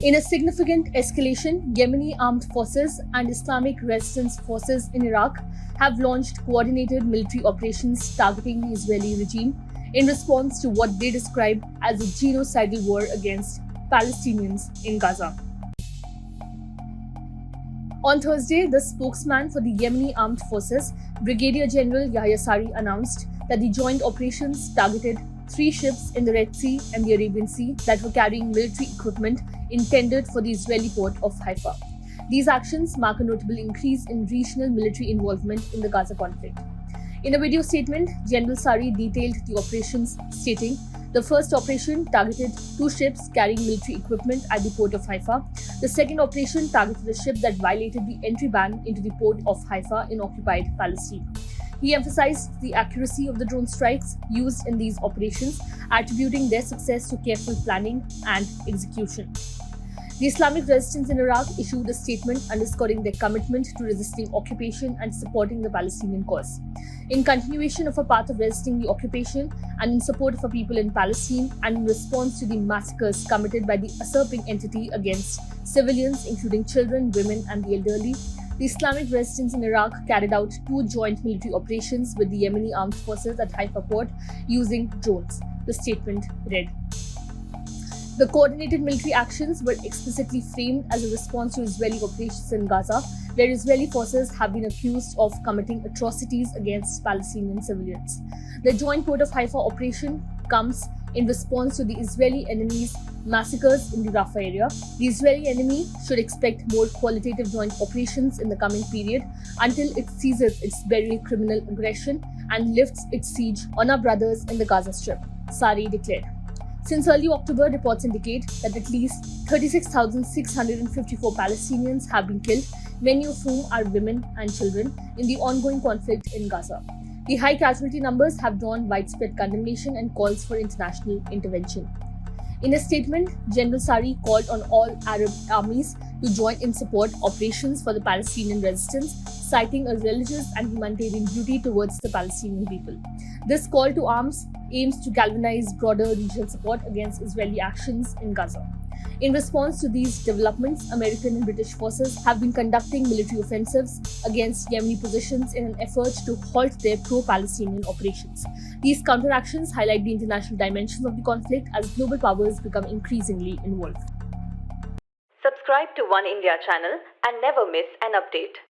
In a significant escalation, Yemeni armed forces and Islamic resistance forces in Iraq have launched coordinated military operations targeting the Israeli regime in response to what they describe as a genocidal war against Palestinians in Gaza. On Thursday, the spokesman for the Yemeni armed forces, Brigadier General Yahya Sari, announced that the joint operations targeted 3 ships in the Red Sea and the Arabian Sea that were carrying military equipment intended for the Israeli port of Haifa. These actions mark a notable increase in regional military involvement in the Gaza conflict. In a video statement, General Sari detailed the operations, stating, "The first operation targeted 2 ships carrying military equipment at the port of Haifa. The second operation targeted a ship that violated the entry ban into the port of Haifa in occupied Palestine." He emphasized the accuracy of the drone strikes used in these operations, attributing their success to careful planning and execution. The Islamic resistance in Iraq issued a statement underscoring their commitment to resisting occupation and supporting the Palestinian cause. In continuation of a path of resisting the occupation and in support of our people in Palestine and in response to the massacres committed by the usurping entity against civilians, including children, women, and the elderly, the Islamic resistance in Iraq carried out 2 joint military operations with the Yemeni armed forces at Haifa port using drones, the statement read. The coordinated military actions were explicitly framed as a response to Israeli operations in Gaza, where Israeli forces have been accused of committing atrocities against Palestinian civilians. The joint port of Haifa operation comes in response to the Israeli enemy's massacres in the Rafah area. The Israeli enemy should expect more qualitative joint operations in the coming period until it ceases its very criminal aggression and lifts its siege on our brothers in the Gaza Strip, Sari declared. Since early October, reports indicate that at least 36,654 Palestinians have been killed, many of whom are women and children, in the ongoing conflict in Gaza. The high casualty numbers have drawn widespread condemnation and calls for international intervention. In a statement, General Sari called on all Arab armies to join in support operations for the Palestinian resistance, citing a religious and humanitarian duty towards the Palestinian people. This call to arms aims to galvanize broader regional support against Israeli actions in Gaza. In response to these developments, American and British forces have been conducting military offensives against Yemeni positions in an effort to halt their pro-Palestinian operations. These counteractions highlight the international dimensions of the conflict as global powers become increasingly involved. Subscribe to One India channel and never miss an update.